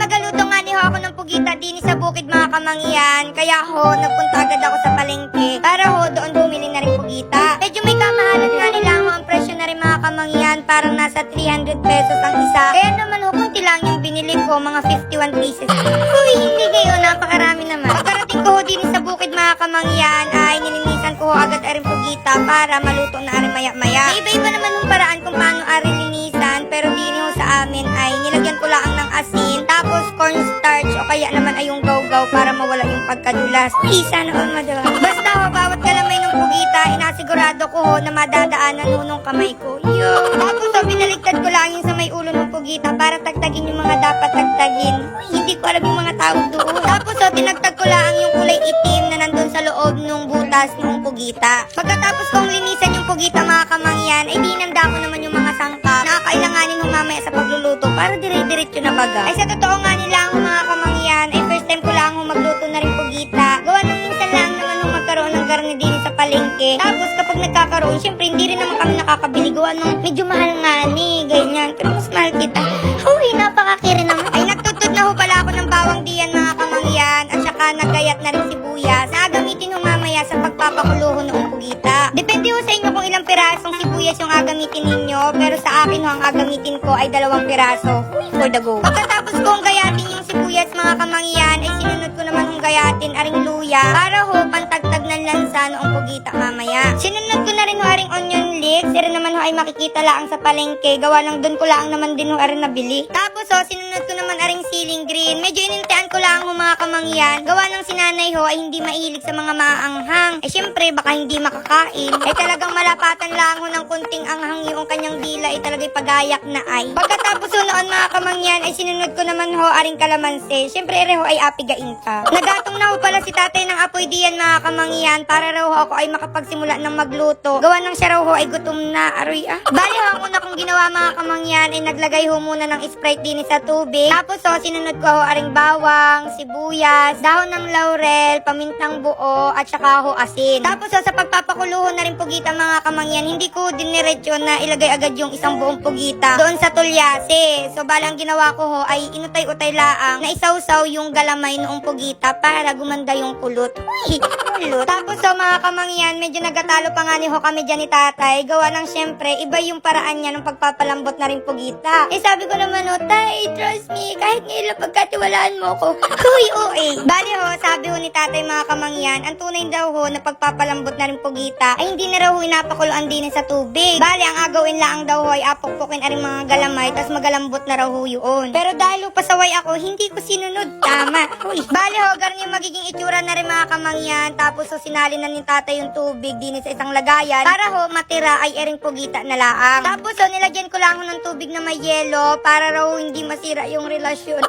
magaluto nga ni ho ako ng pugita din sa bukid mga kamangyan. Kaya ho, nagpunta agad ako sa palengke para ho doon bumili na rin pugita. Medyo may kamahalan nga nila ho ang presyo na rin mga kamangyan. Parang nasa 300 pesos ang isa. Kaya naman ho, kunti lang yung binili ko, mga 51 pieces. Uy, hindi kayo, napakarami naman. Pagkarating ko ho din sa bukid mga kamangyan, ay nilinisan ko ho agad aring pugita para maluto na aring maya-maya. Iba-iba naman yung paraan kung paano aring linisan, pero din ho sa amin ay nilagyan ko lang ng asin, tapos cornstarch o kaya naman ay yung gaw-gaw para mawala yung pagkadulas. Uy, sana all madawa. Basta ho, bawat kalamay ng pugita, inasigurado ko ho na madadaanan ho nung kamay ko. Yo! Tapos ho, binaligtad ko lang yung sa may ulo ng pugita para tagtagin yung mga dapat tagtagin. Uy, hindi ko alam yung mga tawag doon. Tapos ho, tinagtag ko lang yung kulay itim na nandun sa loob ng butas ng pugita. Pagkatapos kong linisan yung pugita mga kamangyan, ay dinanda ko naman yung mga sangkap. Nakakailanganin ho mamaya sa pagluluto para dire-diretso na baga. Ay sa totoo nga nila ho mga kamangyan, ay first time ko lang ho magluto na rin pugita. Gawa ng minsan lang naman ho magkaroon ng garne din sa palengke. Tapos kapag nagkakaroon, syempre hindi rin naman kami nakakabili. Gawa ng medyo mahal nga ni, ganyan. Pero mas mahal kita. Uy, napakakiri naman. Ay nagtutod na ho pala ako ng bawang diyan mga kamangyan. At saka nagayat na rin sibuyas. Nagamitin ho mamaya sa pagpapakulo ho ng pugita. Depende ho sa inyo kung ilang pirasong sibuyas yung agamitin ninyo. Pero sa akin ho, ang agamitin ko ay 2 piraso. Uy, for the go. Pagkatapos kong gayatin yung sibuyas mga kamangyan, ay sinunod ko naman hong gayatin aring luya para ho pantagtag ng lansa noong pugita mamaya. Sinunod ko na rin ho aring onion leeks. Pero naman ho ay makikita lang sa palengke. Gawa ng doon ko lang naman din ho aring nabili. Tapos ho, sinunod ko naman aring siling green. Medyo inintian ko lang ho mga kamangyan. Gawa ng sinanay ho ay hindi mahilig sa mga maanghang. Eh syempre baka hindi makakain. Eh talagang malapatan lang ho ng kunting anghang yung kanyang dila ay talaga'y pagayak na ay. Pagkatapos ho noon mga kamangyan ay sinunod ko naman ho aring kalamansi. Syempre ere ho ay apigain ka. Nagatong na ho pala si tatay ng apoy diyan mga kamangyan para raw ho ako ay makapagsimula ng magluto. Gawa ng siya raw ho ay gutom na. Aroy Bali ho, ang una kong ginawa mga kamangyan ay naglagay ho muna ng Sprite din sa tubig. Tapos ho, sinunod ko ho aring bawang, sibuyas, dahon ng laurel, pamintang buo, at saka ho asin. Tapos ho, sa pagpapakulo na rin pugita mga kamangyan, hindi ko diniretso na ilagay agad yung isang buong pugita doon sa tulyase. So bali ang ginawa ko ho ay inutay-utay laang na isawsaw yung galamay noong pugita para gumanda yung kulot. Uy, kulot. Tapos ho mga kamangyan, medyo nagatalo pa nga ni ho kami dyan ni tatay. Gawa ng syempre, iba yung paraan niya ng pagpapalambot na rin pugita. Eh sabi ko naman ho, tay, trust me, kahit ngayon lang pagkatiwalaan mo ko. Huy, Bali ho, sabi ho ni tatay mga kamangyan, ang tunay daw ho na pagpapalambot na rin pugita ay hindi na raw ho inapakuluan din sa tubig. Bali, ang agawin lang daw ho ay apukpukin aring mga galamay, tas magalambot na raw ho yun. Pero dahil ho pasaway ako, hindi ko sinunod. Tama. Huy. Bali ho, ganun yung magiging itsura na rin mga kamangyan. Tapos ho, sinali na ni tatay yung tubig din sa isang lagayan para ho matira ay ering pugita na laang. Tapos ho, nilagyan ko lang ho ng tubig na may yelo para raw ho hindi masira yung relasyon.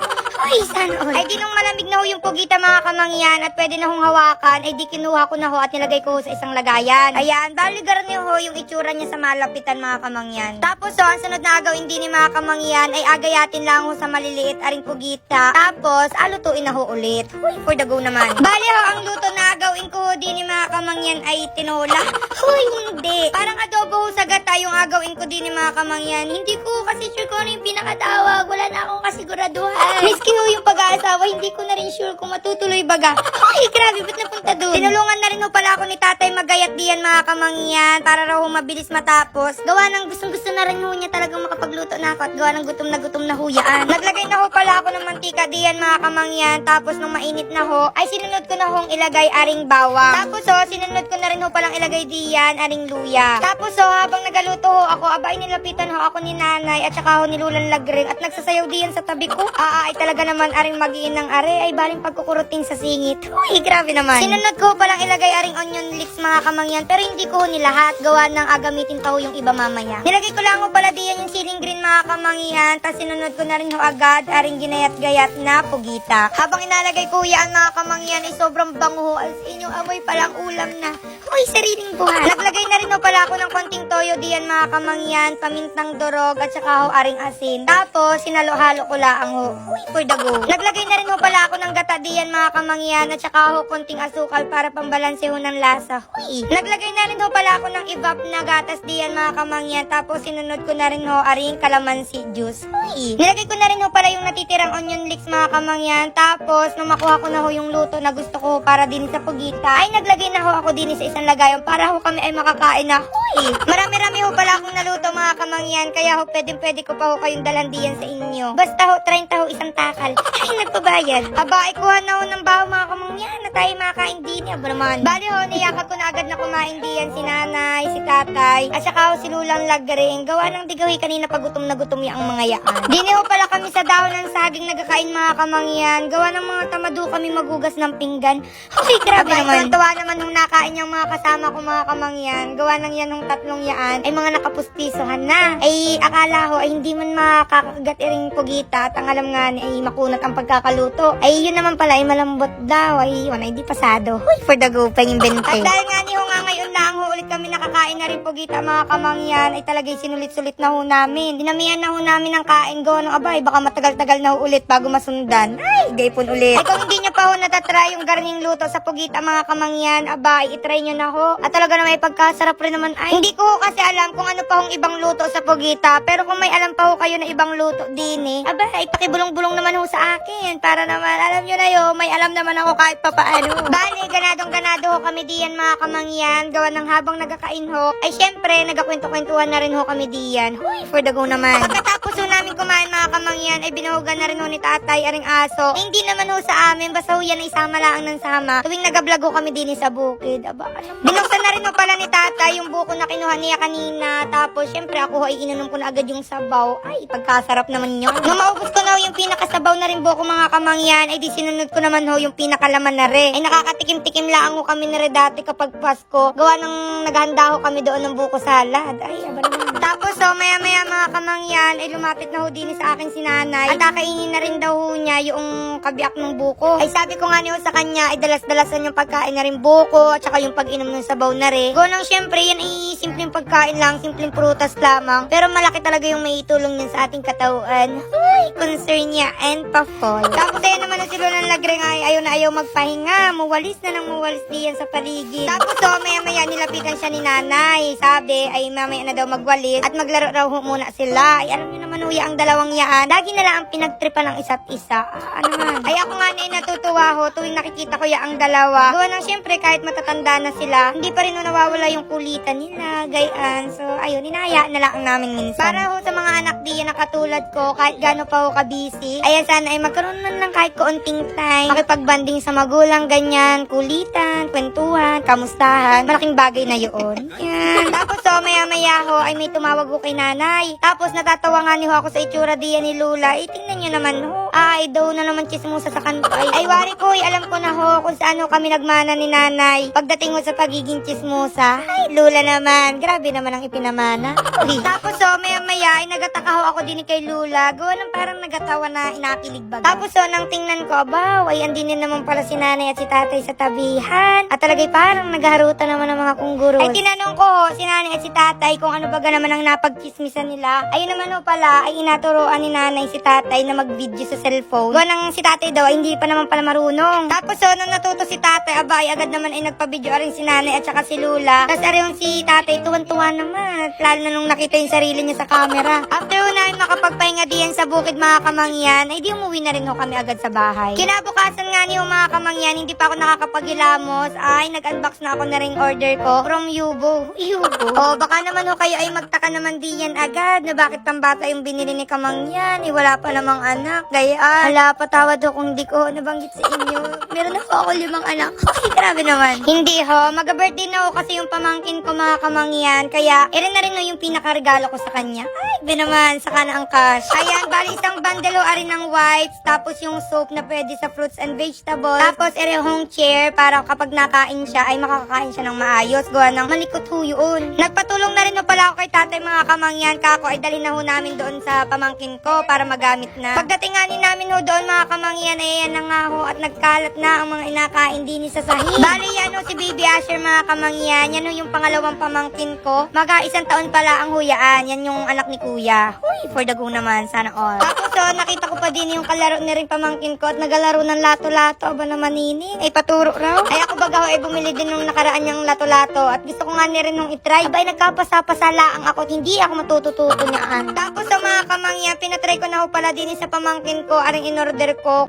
Ay, sana all. Ay di nung malamig na ho yung pugita mga kamangyan at pwede na hong hawakan, ay di kinuha ko na ho at nilagay ko ho sa isang lagayan. Ayan, bali ganun ho yung itsura niya sa malapitan mga kamangyan. Tapos ho, ang sunod na agawin din ni mga kamangyan ay agayatin lang ho sa maliliit aring pugita. Tapos, alutuin na ho ulit. Uy, for the go naman. Bali ho, ang luto na agawin ko ho din ni mga kamangyan ay tinola. Uy, hindi. Parang adobo ho sa gata yung agawin ko din ni mga kamangyan. Hindi ko kasi sure kung ano yung pinakatawag. Wala na akong kasiguraduhan. Miski ho yung pag-aasawa, hindi ko na rin sure kung matutuloy baga. Ay, grabe, ba't napunta doon? Tinulungan na rin ho pala ako ni tatay magayat diyan mga kamangyan para raw ho mabilis matapos. Gawa ng gustong-gusto na rin ho niya talagang makapagluto na ako at gawa ng gutom na huyaan. Naglagay na ho pala ako ng mantika diyan mga kamangyan. Tapos nung mainit na ho, ay sinunod ko na hong ilagay aring bawang. Tapos ho, sinunod ko na rin ho palang ilagay diyan aring luya. Tapos ho, habang nagaluto ho ako, abay nilapitan ho ako ni nanay at saka ho nilulan lagring at nagsasayaw diyan sa tabi ko. Ay talaga naman aring magiin ng are ay baling pagkukuruting sa singit. Uy, grabe naman. Sinunod ko palang ilagay aring onion leeks mga kamangyan, pero hindi ko ho nilahat. Gawa ng agamitin pa ho yung iba mamaya. Nilagay ko lang ho pala diyan yung siling green mga kamangyan, tapos sinunod ko na rin ho agad aring ginayat-gayat na pugita. Habang inalagay ko yan mga kamangyan ay sobrang bango ho. As inyong amoy palang ulam na. Uy, sariling buhay. Naglagay na rin ho pala ako ng konting toyo diyan mga kamangyan, pamintang durog at saka ho aring asin. Tapos sinalo-halo ko lang ho. Uy, for for the go. Naglagay na rin ho pala ako ng gata diyan mga kamangyan at saka ho konting asukal para pambalanse ho ng lasa. Huy! Naglagay na rin ho pala ako ng evap na gatas diyan mga kamangyan tapos sinunod ko na rin ho aring kalamansi juice. Huy! Nilagay ko na rin ho pala yung natitirang onion leeks mga kamangyan tapos nung makuha ko na ho yung luto na gusto ko para din sa pugita ay naglagay na ho ako din sa isang lagayan para ho kami ay makakain na. Huy! Marami-rami ho pala akong naluto mga kamangyan kaya ho pwede ko pa ho kayong dalan diyan sa inyo. Basta ho 30 ho isang takal. Ay nagpabayad. Aba ay kuha na ho ng baho mga kamangyan na tayo makakain din. Aba naman. Bali ho niyakap ko na agad na kumain diyan si nanay, si tatay at saka ho si lulang lagring. Gawa ng digawi kanina pag gutom na gutom yung mga yaan. Dini ho pala kami sa dahon ng saging nagkakain mga kamangyan. Gawa ng mga tamado kami magugas ng pinggan. Okay, grabe naman. Tawa naman nung nakain yung mga kasama ko mga kamangyan. Gawa ng yan nung tatlong yaan ay mga nakapustisohan na. Ay akala ho ay hindi man makakagat iring pugita at ang alam nga ni ay makunat ang pagkakaluto. Ay yun naman pala ay malambot daw. Ay yun ay di pasado. Uy, for the go pa yung bente. At dahil nga ni ho nga ngayon lang ho ulit kami nakakain na rin pugita mga kamangyan ay talagang sinulit-sulit na ho namin. Dinamihan na ho namin ang kain. Gawa ng abay baka matagal-tagal na ho ulit bago masundan. Ay gaypon ulit. Ay kung hindi nyo pa ho natatry yung garning luto sa pugita mga kamangyan, abay itry nyo na ho. At talaga na may pagkasarap rin naman ay. Hindi ko ho kasi alam kung ano pa hong ibang luto sa pugita. Pero kung may alam pa ho kayo na ibang luto din abay pakibulong-bulong naman ho sa akin. Para naman alam nyo na yun, may alam naman ako kahit papaano. Bali, ganadong-ganado ho kami diyan mga kamangyan. Gawa ng habang nagkakain ho, ay syempre nagkakwento-kwentuhan na rin ho kami diyan. Huy, for the go naman. Pagkatapos ho namin kumain mga kamangyan, ay binuhugan na rin ho ni tatay aring aso. Hindi naman ho sa amin, basta ho yan ay sama lang ng sama. Tuwing nagablog ho kami din sa bukid. Aba, alam. Binuksan na rin ho pala ni tatay yung buko na kinuha niya kanina. Tapos syempre ako ho ay ininom ko na agad yung sabaw. Ay, pagkasarap naman yun. Nung maubos ko na ho yung pinakasabaw na rin buko mga kamangyan, ay di sinunod ko naman ho yung pinakalaman na rin. Ay nakakatikim-tikim lang ho kami na rin dati kapag Pasko. Gawa ng naghahanda ho kami doon ng buko salad. Ay, aba naman. Tapos ho, maya-maya mga kamangyan, ay lumapit na ho din sa akin si nanay. At kakainin na rin daw ho niya yung kabiak ng buko. Ay sabi ko nga niyo sa kanya, ay dalas-dalasan yung pagkain na rin buko, at saka yung pag-inom ng sabaw na rin. Gawa ng syempre, yan ay simpleng pagkain lang, simpleng prutas lamang. Pero malaki talaga yung maitulong niyan sa ating katawan. Uy, concern niya and pa-fall. Tapos ayan naman na si Lulang Lagring ay ayaw na ayaw magpahinga. Muwalis na nang muwalis diyan sa paligid. Tapos maya-maya nilapitan siya ni nanay. Sabi ay mamaya na daw magwalis at maglaro raw ho muna sila. Ay alam niyo naman huya ang dalawang yaan. Lagi na lang ang pinagtripan ng isa't isa. Ano man. Ay ako nga na natutuwa ho tuwing nakikita ko ya ang dalawa. Gawa ng syempre kahit matatanda na sila, hindi pa rin ho nawawala yung kulitan nila, gayaan. So ayun, inaya na lang namin minsan. Para ho sa mga anak diyan na katulad ko, kahit gaano pa ho ka-busy, ayan sana ay magkaroon man lang kahit kaunting time, makipagbanding sa magulang, ganyan, kulitan, kwentuhan, kamustahan, malaking bagay na yun. Yan. Tapos maya-maya ho, ay may tumawag ho kay nanay. Tapos natatawa nga niyo ako sa itsura diyan ni Lula. Tingnan niyo naman ho. Ay, daw na naman chismosa sa kanto. Ay, wari ko, alam ko na ho kung saan ho kami nagmana ni nanay. Pagdating ho sa pagiging chismosa, ay, Lula naman. Grabe naman ang ipinamana. Uy. Tapos maya-maya, ay nagataka ho ako din kay Lula. Gawa ng parang nagatawa na inakilig baga. Tapos nang tingnan ko, abaw, ay andin din naman pala si nanay at si tatay sa tabihan. At talagay parang nagharutan naman ng mga kungguron. Ay tinanong ko ho, si nanay at si tatay kung ano baga naman ang napagchismisan nila. Ayun naman ho pala, ay inaturoan ni nanay si tatay na mag-video sa cellphone. Gawa ng si tatay daw, ay hindi pa naman pala marunong. Tapos nung natuto si tatay, abay, agad naman ay nagpa-video rin si nanay at saka si Lula. Tapos yung si tatay, tuwan-tuwa naman. At lalo na nung nakita yung sarili niya sa camera. After ho namin makapagpahinga diyan sa bukid mga kamangyan, ay di umuwi na rin ho kami agad sa bahay. Kinabukasan nga niyo mga kamangyan, hindi pa ako nakakapaghilamos, ay nag-unbox na ako na ring order ko from Yubo. Yubo? O baka naman ho kayo ay magtaka naman diyan agad na bakit pambata yung binili ni kamangyan, wala pa namang anak. Gayaan, hala patawad ho kung di ko nabanggit sa inyo. Meron ako 5 anak. Ay, grabe naman. Hindi ho, mag-birthday na ho kasi yung pamangkin ko mga kamangyan, kaya irin na rin ho yung pinakaregalo ko sa kanya. Ay, be naman, saka na ang cash. Ayan, bali isang bundle ho arin ng wipes, tapos yung soap na pwede sa fruits and vegetables, tapos hong chair para kapag nakain siya ay makakakain siya ng maayos. Gawa ng malikot ho yun. Nagpatulong na rin ho pala ako kay tatay mga kamangyan, kako ay dali na ho namin doon sa pamangkin ko para magamit na. Pagdating nga namin ho doon mga kamangyan, ay yan na nga ho at nagkalat na ang mga inakain din sa sahig. Bali yan ho si Baby Asher mga kamangyan, yan ho yung pangalawang pamangkin ko. Maga 1 taon pala ang huyaan, yan yung anak ni kuya. Huy, for the go naman, sana all. Tapos nakita ko pa din yung kalaro na rin pamangkin ko at nagalaro ng lato-lato. Aba naman nini, ay paturo raw. Ay ako baga ay bumili din nung nakaraan niyang lato-lato at gusto ko nga ni rin nung itry. Aba ay nagkapasa-pasalaang ako at hindi ako matutututo niyaan. Tapos sa mga kamangyan, pinatry ko na ho pala din sa pamangkin ko, aring in-order ko.